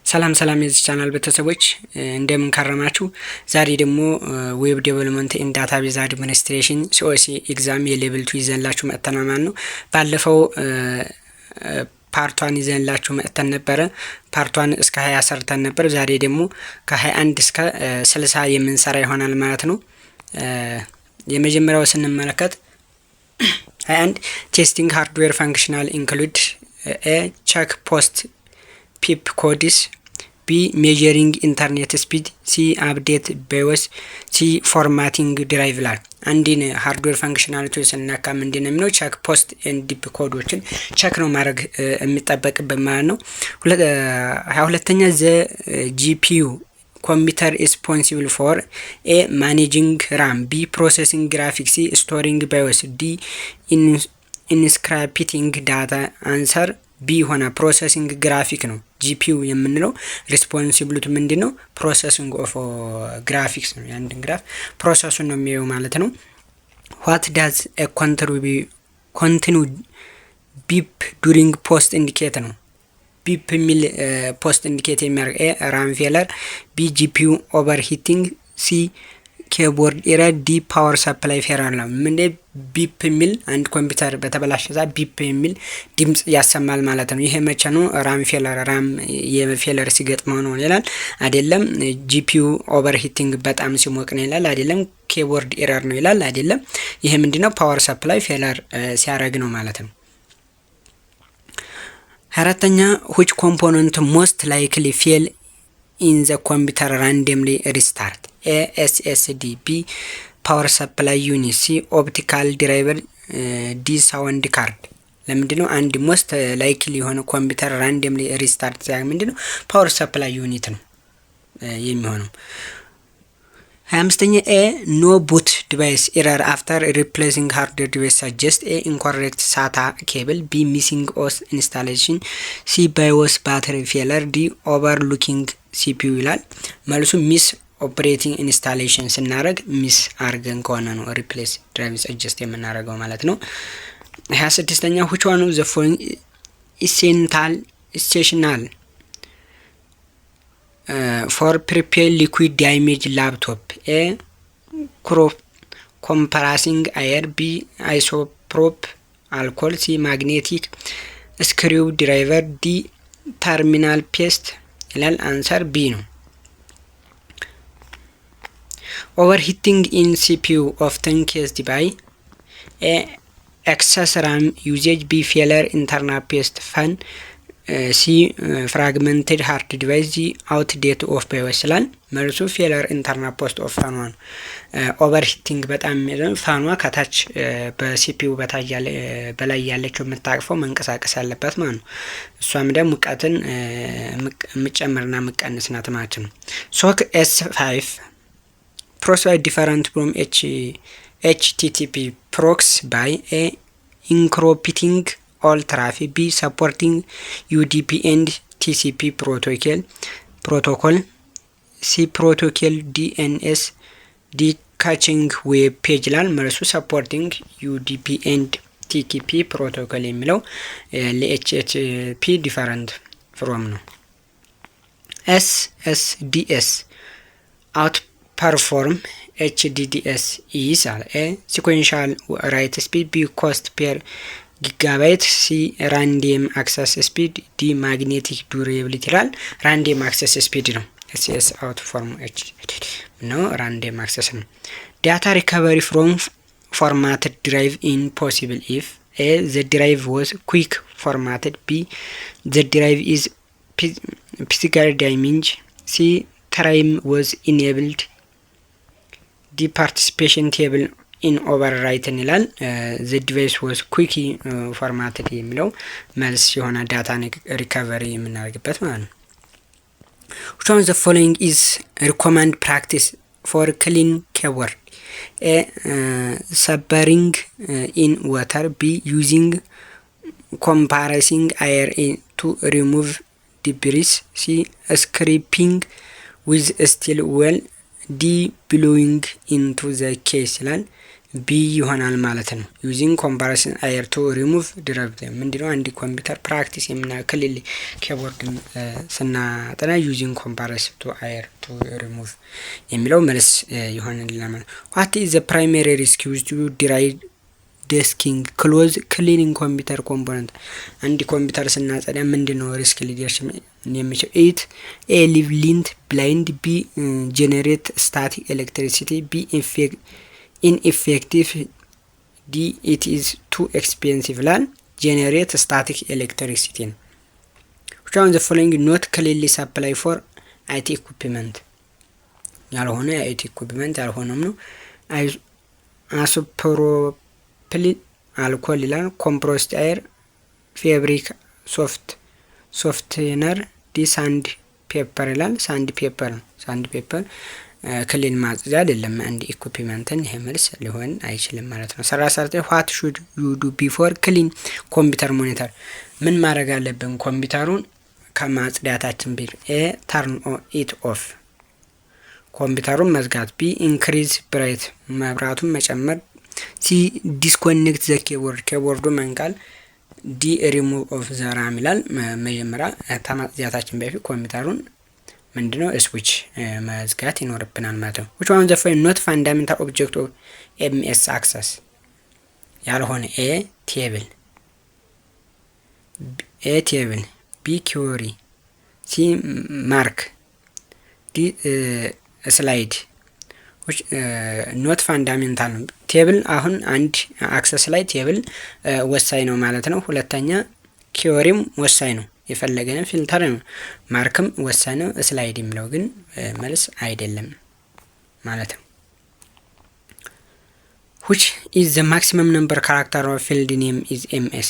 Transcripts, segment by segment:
ሰላም የዚህ ቻናል ቤተሰቦች እንደምን ከረማችሁ። ዛሬ ደግሞ ዌብ ዴቨሎፕመንት ኢን ዳታቤዝ አድሚኒስትሬሽን ሲኦሲ ኤግዛም የሌቭል 2 ይዘንላችሁ መጥተናል ማለት ነው። ባለፈው ፓርቷን ይዘንላችሁ መጥተን ነበር። ፓርቷን እስከ 20 ሰርተን ነበር። ዛሬ ደግሞ ከ21 እስከ 60 የምንሰራ ይሆናል ማለት ነው። የመጀመሪያው ስንመለከት 21 ቴስቲንግ ሃርድዌር ፋንክሽናል ኢንክሉድ ኤ ቼክ ፖስት ፒፕ ኮድስ ቢ ሜዠሪንግ ኢንተርኔት ስፒድ ሲ አፕዴት ባዮስ ሲ ፎርማቲንግ ድራይቭ ላል አንዲን ሃርድዌር ፋንክሽናሊቲ ስንነካ ምንድነው የሚለው ቼክ ፖስት ኤንድ ዲፕ ኮዶችን ቼክ ነው ማድረግ የሚጠበቅበት ማለት ነው። 22ኛ ዘ ጂፒዩ computer is responsible for a managing RAM, b processing graphics, c storing BIOS, d inscripting data. answer b ሆነ ፕሮሰሲንግ ግራፊክ ነው። ጂፒዩ የምንለው ሪስፖንሲቢሊቲ ምንድነው? ፕሮሰሲንግ ኦፍ ግራፊክስ ነው። ያንድን ግራፍ ፕሮሰሱን ነው የሚያየው ማለት ነው። what does a continue beep during post indicate ነው። ቢፕ የሚል ፖስት ኢንዲኬት የሚያደርግ ኤ ራም ፌለር፣ ቢ ጂፒዩ ኦቨርሂቲንግ፣ ሲ ኪቦርድ ኤረር፣ ዲ ፓወር ሰፕላይ ፌለር ነው። ምን ቢፕ የሚል አንድ ኮምፒውተር በተበላሸ ሰዓት ቢፕ የሚል ድምጽ ያሰማል ማለት ነው። ይሄ መቼ ነው? ራም ፌለር ራም የፌለር ሲገጥመው ነው ይላል አይደለም። ጂፒዩ ኦቨርሂቲንግ በጣም ሲሞቅ ነው ይላል አይደለም። ኪቦርድ ኤረር ነው ይላል አይደለም። ይሄ ምንድነው? ፓወር ሰፕላይ ፌለር ሲያደርግ ነው ማለት ነው። አራተኛ which component most likely fail in the computer randomly restart? A SSD, B power supply unit, C optical driver, D sound card። ለምንድነው አንድ most likely የሆነ ኮምፒውተር randomly restart ሲያደርግ ምንድነው? power supply unit ነው የሚሆነው። 25ኛ ኤ no boot device error after replacing hardware device suggest a incorrect SATA cable, B missing OS installation, C BIOS battery failure, D overlooking CPU ይላል። መልሱ ሚስ ኦፕሬቲንግ ኢንስታሌሽን ስናደርግ ሚስ አርገን ከሆነ ነው ሪፕሌስ ድራይቭ ሰጀስት የምናደርገው ማለት ነው። 26ኛ which one of the following essential for prepare liquid damage laptop? A compressing air, B isopropyl alcohol, C magnetic screwdriver, D terminal paste ይላል። አንሰር B ነው። overheating in CPU often caused by A excess RAM usage, B failure internal paste fan, ሲ ፍራግመንትድ ሃርድ ዲቫይስ፣ ዚ አውትዴት ኦፍ ባዮስ ይላል። መልሱ ፌለር ኢንተርናል ፖስት ኦፍ ፋኗ ነው። ኦቨርሂቲንግ በጣም ፋኗ ከታች በሲፒዩ በላይ ያለችው የምታቅፈው መንቀሳቀስ ያለበት ማለት ነው። እሷም ደግሞ ሙቀትን የምጨምርና የምቀንስ ናት ማለት ነው። ሶክ S5 ፕሮቫይድ ዲፈረንት ፍሮም HTTP proxy by A encrypting all traffic, B supporting UDP and TCP protocol, C protocol DNS, D caching web page ይላል። መልሱ supporting UDP and TCP protocol የሚለው ለHTTP different from ነው። SSDS outperform HDDS ይሳል። A sequential write speed, B cost per ጊጋባይት፣ ሲ ራንደም አክሰስ ስፒድ፣ ዲ ማግኔቲክ ዱሬቢሊቲ ይላል። ራንደም አክሰስ ስፒድ ነው። ኤስኤስ አውት ፎርም ኤች ነው። ራንደም አክሰስ ነው። ዳታ ሪከቨሪ ፍሮም ፎርማትድ ድራይቭ ኢን ፖሲብል ኢፍ ኤ ዘ ድራይቭ ዋዝ ኩዊክ ፎርማትድ፣ ቢ ዘ ድራይቭ ኢዝ ፊዚካል ዳሜጅ፣ ሲ ታይም ዋዝ ኢኔብልድ፣ ዲ ፓርቲሲፔሽን ቴብል ኢን ኦቨርራይትን ይላል። ዘ ዲቫይስ ዋዝ ኩዊክ ፎርማትድ የሚለው መልስ የሆነ ዳታ ሪከቨሪ የምናደርግበት ማለት ነው። which one of the following is recommend practice for clean keyboard? A subbering in water, B using compressing air to remove debris, C scraping with steel wool, D blowing into the case ይላል። ቢ ይሆናል ማለት ነው። ዩዚንግ ኮምፓረሽን አየር ቱ ሪሙቭ ዲራይቭ ምንድነው? አንድ ኮምፒውተር ፕራክቲስ ክሊል ኪቦርድን ስናጠና ዩዚንግ ኮምፓረሽን ቱ አየር ቱ ሪሙቭ የሚለው መልስ ይሆንልናል ማለት ነው። ዋት ኢዝ ዘ ፕራይመሪ ሪስክ ዩዝድ ቱ ዲራይቭ ዴስኪንግ ክሎዝ ክሊኒንግ ኮምፒውተር ኮምፖነንት አንድ ኮምፒውተር ስናጸዳ ምንድነው ሪስክ ሊደርስ የሚችለው? ኢት ኤ ሊቭ ሊንት ብላይንድ፣ ቢ ጄኔሬት ስታቲክ ኤሌክትሪሲቲ፣ ቢ ኢንኤፌክቲቭ፣ ዲ ኢት ኢዝ ቱ ኤክስፔንሲቭ ላል ጄኔሬት ስታቲክ ኤሌክትሪሲቲ ነው። which one of the following not clearly supply for IT equipment ያልሆነ የአይቲ ኢኩዊፕመንት ያልሆነም ነው። አሶፕሮፒሊን አልኮል ይላል። ኮምፕረስድ ኤር፣ ፌብሪክ ሶፍትነር፣ ዲ ሳንድ ፔፐር ይላል። ሳንድ ፔፐር ነው። ሳንድ ፔፐር ክሊን ማጽጃ አይደለም አንድ ኢኩዊፕመንትን። ይሄ መልስ ሊሆን አይችልም ማለት ነው። 39 what should you do before clean ኮምፒውተር ሞኒተር ምን ማድረግ አለብን ኮምፒውተሩን ከማጽዳታችን በፊት? ኤ ተርን ኢት ኦፍ ኮምፒውተሩን መዝጋት፣ ቢ ኢንክሪዝ ብራይት መብራቱን መጨመር፣ ሲ ዲስኮኔክት ዘ ኪቦርዱ መንቃል፣ ዲ ሪሙቭ ኦፍ ዘ ራም ይላል። መጀመሪያ ከማጽዳታችን በፊት ኮምፒውተሩን ምንድነው ስዊች መዝጋት ይኖርብናል ማለት ነው። which one of the following not fundamental object of MS access ያልሆነ? ኤ ቴብል፣ ቢ ኪውሪ፣ ሲ ማርክ፣ ዲ ስላይድ። ኖት ፋንዳሜንታል ነው። ቴብል አሁን አንድ አክሰስ ላይ ቴብል ወሳኝ ነው ማለት ነው። ሁለተኛ ኪውሪም ወሳኝ ነው፣ የፈለገን ፊልተር ነው። ማርክም ወሳኝ ነው። ስላይድ የሚለው ግን መልስ አይደለም ማለት ነው። which is the maximum number character of field name is MS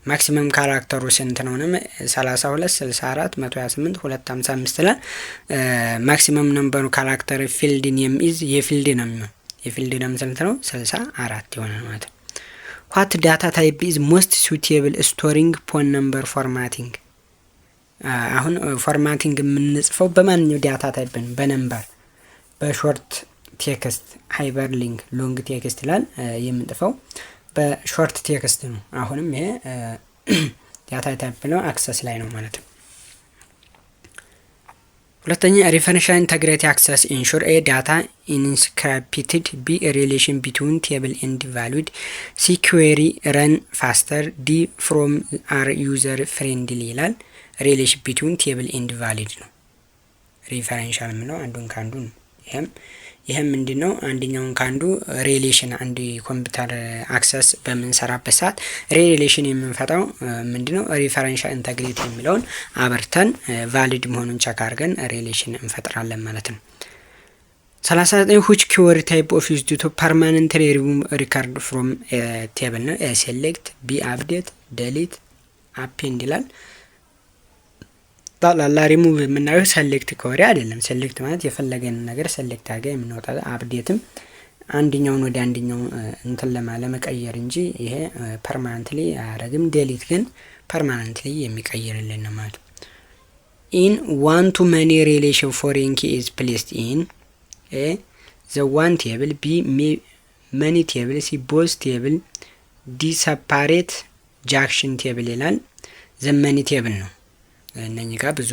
ማክሲመም ካራክተሩ ስንት ነው? 32 64 128 255 ላይ ማክሲመም ነምበሩ ካራክተር ፊልድ ኔም ኢዝ የፊልድ ነው። የፊልድ ኔም ስንት ነው? 64 ይሆናል ማለት ነው። what data type is most suitable storing phone number formatting አሁን ፎርማቲንግ የምንጽፈው በማንኛው ዳታ ታይፕ ነው? በነምበር፣ በሾርት ቴክስት፣ ሃይፐር ሊንክ፣ ሎንግ ቴክስት ይላል። የምንጽፈው በሾርት ቴክስት ነው። አሁንም ይሄ ዳታ ታይፕ ነው፣ አክሰስ ላይ ነው ማለት ነው። ሁለተኛ ሪፈረንሻል ኢንተግሪቲ አክሰስ ኢንሹር ኤ ዳታ ኢንስክሪፕትድ፣ ቢ ሪሌሽን ቢትዊን ቴብል ኤንድ ቫሊድ፣ ሲ ኩዌሪ ረን ፋስተር፣ ዲ ፍሮም አር ዩዘር ፍሬንድሊ ይላል። ሪሌሽን ቢትዊን ቴብል ኤንድ ቫሊድ ነው። ሪፈረንሻል ምነው አንዱን ካንዱ ነው። ይሄም ምንድነው? አንደኛውን ካንዱ ሪሌሽን አንድ ኮምፒውተር አክሰስ በምንሰራበት ሰዓት ሪሌሽን የምንፈታው ምንድነው? ሪፈረንሻል ኢንተግሪቲ የሚለውን አበርተን ቫሊድ መሆኑን ቸክ አድርገን ሪሌሽን እንፈጥራለን ማለት ነው። 39 which query type of used to permanently remove record from a table ነው? ኤ ሴሌክት፣ ቢ አፕዴት፣ ዴሊት፣ አፔንድ ይላል። ጣላላ ሪሙቭ የምናየው ሴሌክት ኮሪ አይደለም። ሴሌክት ማለት የፈለገን ነገር ሴሌክት አድርገ የምንወጣ፣ አፕዴትም አንደኛውን ወደ አንደኛው እንትን ለመቀየር እንጂ ይሄ ፐርማነንትሊ አያረግም። ዴሊት ግን ፐርማነንትሊ የሚቀይርልን ነው ማለት ነው። ኢን ዋን ቱ መኒ ሪሌሽን ፎሬን ኪ ኢዝ ፕሌስድ ኢን ኤ ዘ ዋን ቴብል፣ ቢ መኒ ቴብል፣ ሲ ቦዝ ቴብል፣ ዲ ሰፓሬት ጃክሽን ቴብል ይላል። ዘ መኒ ቴብል ነው። እነኚህ ጋር ብዙ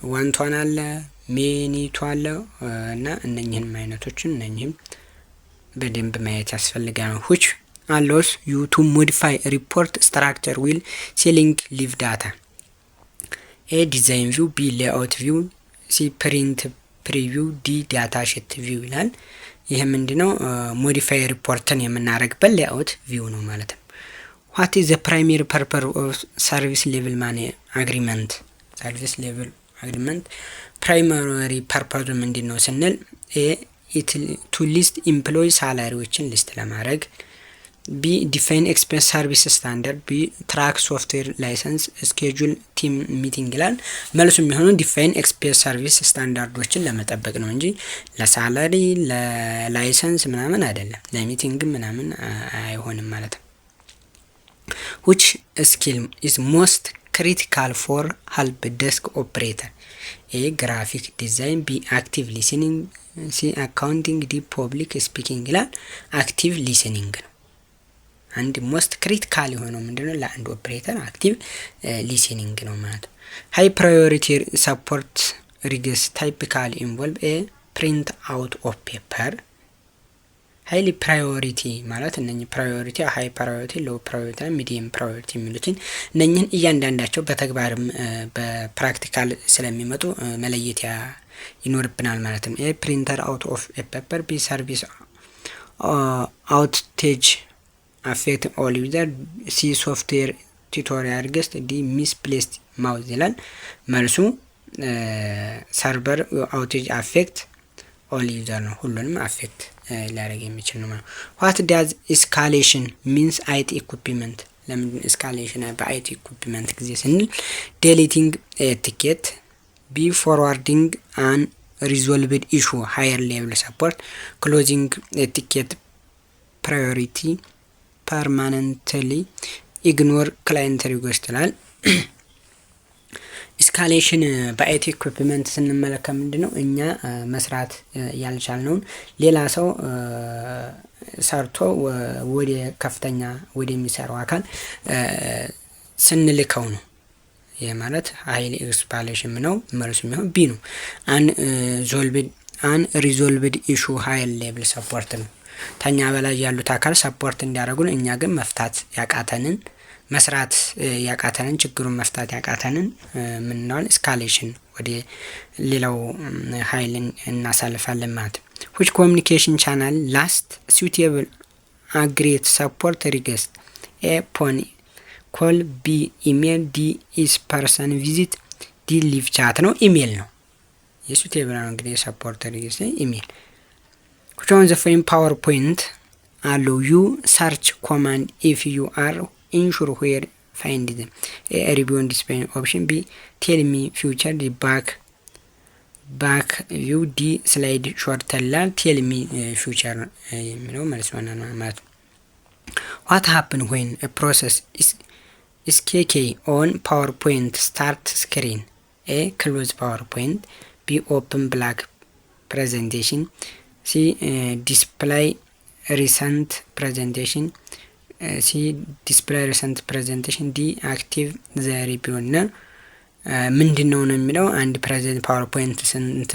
ዋንቷን አለ፣ ሜኒቱ አለ እና እነኚህን አይነቶችን እነኚህም በደንብ ማየት ያስፈልጋል። which allows you to modify report structure will selling live data ኤ ዲዛይን ቪው፣ ቢ ሌአውት ቪው፣ ሲ ፕሪንት ፕሪቪው፣ ዲ ዳታ ሺት ቪው ይላል። ይሄ ምንድነው? ሞዲፋይ ሪፖርትን የምናደርግበት ሌአውት ቪው ነው ማለት ነው። what is the primary purpose of service level money agreement? service level agreement primary purpose ምንድነው ስንል ኤ to list employee ሳላሪዎችን ሊስት ለማድረግ፣ ቢ define expense service standard፣ ቢ track software license schedule team meeting ይላል። መልሱ የሚሆነው define expense service ስታንዳርዶችን ለመጠበቅ ነው እንጂ ለሳላሪ ለላይሰንስ ምናምን አይደለም፣ ለሚቲንግ ምናምን አይሆንም ማለት ነው። which skill is most critical for help desk operator A graphic design B active listening C accounting D public speaking ይላል active listening ነው አንድ most critical የሆነው ምንድነው ለአንድ ኦፕሬተር active listening ነው ማለት high priority support request typically involve a print out of paper highly priority ማለት እነኚህ priority high priority low priority medium priority የሚሉትን እነኚህን እያንዳንዳቸው በተግባርም በፕራክቲካል ስለሚመጡ መለየት ይኖርብናል ማለት ነው a printer out of a paper b service outage affect all user c software tutorial request d misplaced mouse ይላል መልሱ server outage affect all user ነው ሁሉንም affect ሊያደርግ የሚችል ነው ማለት what does escalation means IT equipment ለምን escalation በIT equipment ጊዜ ስንል deleting a ticket b forwarding an resolved issue higher level support closing a ticket priority permanently ignore client request ይላል escalation በአይቲ ኢኩዊፕመንት ስንመለከት ምንድነው እኛ መስራት ያልቻልነው ሌላ ሰው ሰርቶ ወደ ከፍተኛ ወደ የሚሰራው አካል ስንልከው ነው የማለት ሃይሊ ኤስካሌሽን ነው መልሱ የሚሆን ቢ ነው አን ሪዞልቭድ ኢሹ ሃይ ሌቭል ሰፖርት ነው ታኛ በላይ ያሉት አካል ሰፖርት እንዲያደርጉን እኛ ግን መፍታት ያቃተንን መስራት ያቃተንን ችግሩን መፍታት ያቃተንን ምን ነው escalation ወደ ሌላው ኃይልን እናሳልፋለን ማለት which communication channel last suitable agreed support request a phone call b email d is person visit d live chat ነው ኢሜል ነው የሱቴብል ነው እንግዲህ support request ኢሜል which on the frame PowerPoint allow you search command if you are ensure where find them a review on display option b tell me future the back view d slide short tell me future የሚለው መልስ ሆነና ማለት what happen when a process is kk on PowerPoint start screen a close PowerPoint b open black presentation c display recent presentation C display recent presentation D active the review እና ምንድነው ነው የሚለው አንድ ፕሬዘንት ፓወርፖይንት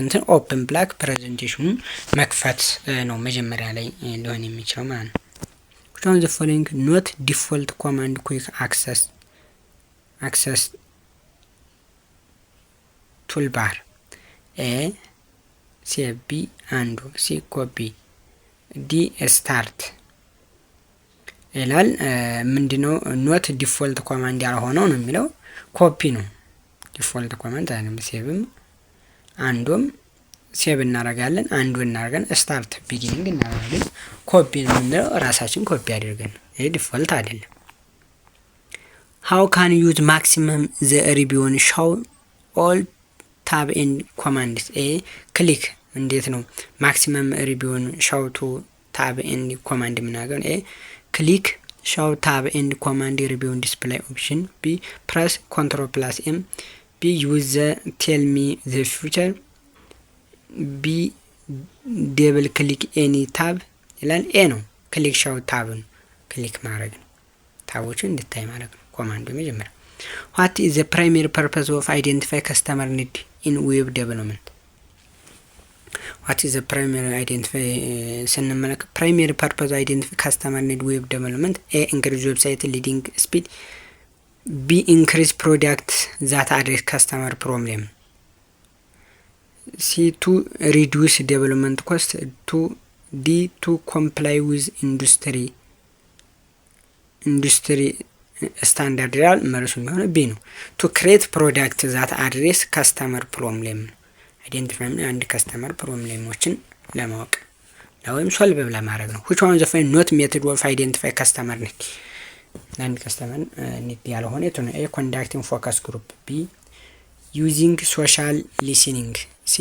እንትን ኦፕን ብላክ ፕሬዘንቴሽኑን መክፈት ነው መጀመሪያ ላይ ሊሆን የሚችለው ማለት ነው on the following not default command quick access toolbar a C B and C copy D start ይላል ምንድነው ኖት ዲፎልት ኮማንድ ያልሆነው ነው የሚለው ኮፒ ነው ዲፎልት ኮማንድ አይደለም ሴቭም አንዱም ሴቭ እናደርጋለን አንዱን እናደርገን ስታርት ቢጊኒንግ እናደርጋለን ኮፒ ነው ራሳችን ኮፒ አድርገን ይሄ ዲፎልት አይደለም how can you use maximum the ribbon show all tab in commands a click እንዴት ነው maximum ribbon show to tab in command ምናገን a click show tab and command review display option b press ctrl+ m b use the tell me the future b double click any tab ይላል a ነው click show tab ክሊክ ማድረግ ነው ታቦችን እንድታይ ማድረግ ነው ኮማንዱ መጀመሪያ what is the primary purpose of identify customer need in web development what is the primary identify ስንመለከ primary purpose identify customer need web development a increase website leading speed b increase product that address customer problem c to reduce development cost to d to comply with industry standard real መልሱ የሚሆነው b ነው to create product that address customer problem identify and customer problemዎችን ለማወቅ ወይም ሶልቭ ለማድረግ ነው which one the find not method of identify customer need and customer need ያልሆነ የቱ ነው a conducting focus group b using social listening c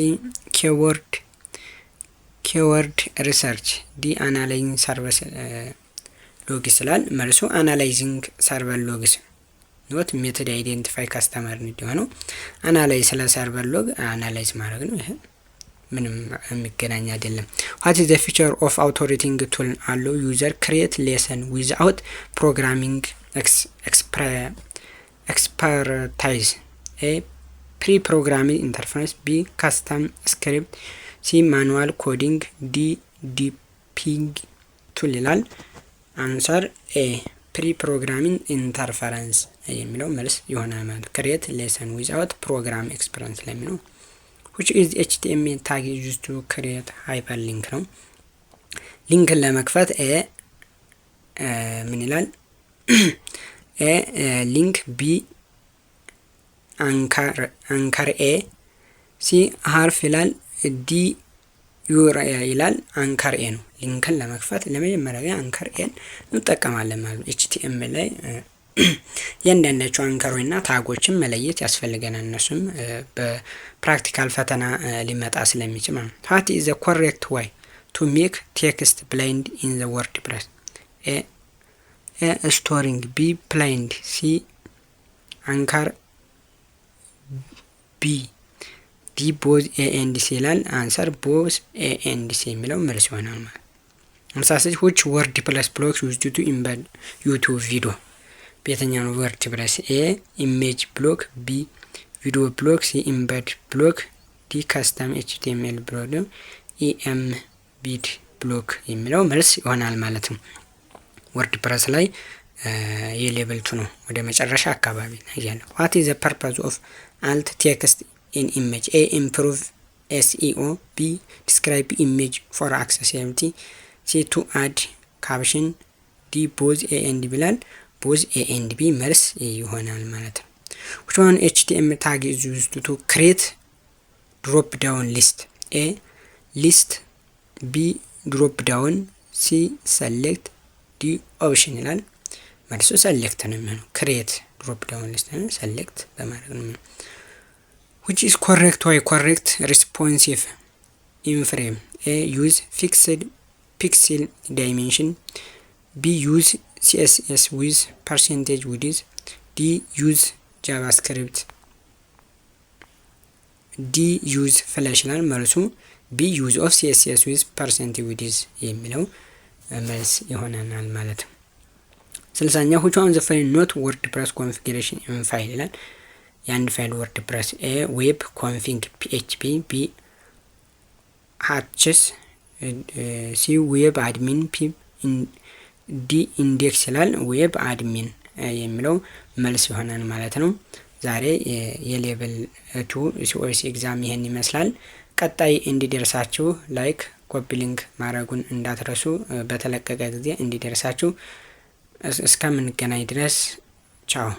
keyword research d analyzing service logs ይላል መልሱ analyzing server logs ኖት ሜተድ አይዴንቲፋይ ካስተመር እንዲሆነው አናላይዝ ስለ ሰርቨር ሎግ አናላይዝ ማድረግ ነው። ይሄ ምንም የሚገናኝ አይደለም። what is the feature of auto-rating tool allow user create lesson without programming expertise? a pre-programmed interface, b custom script, c manual coding, d debugging tool ይላል። አንሰር ኤ pre-programming interference የሚለው መልስ ይሆናል ማለት create lesson without program experience ለሚለው which is HTML tag used to create hyperlink ነው። ሊንክን ለመክፈት ምን ይላል? ሊንክ፣ ቢ አንከር፣ ሲ ሀርፍ ይላል፣ ዲ ዩአርኤል ይላል። አንከር ነው። ሊንክን ለመክፈት ለመጀመሪያ አንከር እንጠቀማለን ማለት ነው። HTML ላይ የእንደነቸው አንከሮችና ታጎችን መለየት ያስፈልገናል። እነሱም በፕራክቲካል ፈተና ሊመጣ ስለሚችል ማለት ነው። what is the correct way to make text blind in the WordPress? a storing, b blind, c አንከር፣ b ዲ ቦዝ ኤ ኤንድ ሲ ይላል። አንሰር ቦዝ ኤ ኤንድ ሲ የሚለው መልስ ይሆናል ማለት ነው። 56 which WordPress blocks used to embed YouTube video? በየትኛው ነው WordPress? ኤ ኢሜጅ ብሎክ፣ ቢ ቪዲዮ ብሎክ፣ ሲ ኢምቤድ ብሎክ፣ ዲ ካስተም HTML ብሎክ፣ ኢ ኤምቢድ ብሎክ የሚለው መልስ ይሆናል ማለት ነው። WordPress ላይ የሌቭል 2 ነው፣ ወደ መጨረሻ አካባቢ ነው ያለው። what is the purpose of alt text in image? a improve SEO, b describe image for accessibility, c to add caption, d both a and b ይላል። both a and b መልስ ይሆናል ማለት ነው። which one HTML tag is used to create drop down list? a list, b drop down, c select, d option ይላል። መልሱ select ነው የሚሆነው። create drop down list ነው select በማድረግ ነው። which is correct way correct responsive in frame? a use fixed pixel dimension, b use CSS with percentage width, d use JavaScript, d use flash ይላል። መልሱ b use of CSS with percentage width የሚለው መልስ ይሆናል ማለት ነው። 60ኛ which one the file not WordPress configuration in file ይላል። የአንድ ፋይል WordPress a web config php, b hatches, c web admin, p ዲ ኢንዴክስ ይላል። ዌብ አድሚን የሚለው መልስ ይሆናል ማለት ነው። ዛሬ የሌቭል 2 ሲኦሲ ኤግዛም ይሄን ይመስላል። ቀጣይ እንዲደርሳችሁ ላይክ ኮፒ ሊንክ ማድረጉን እንዳትረሱ። በተለቀቀ ጊዜ እንዲደርሳችሁ እስከምንገናኝ ድረስ ቻው።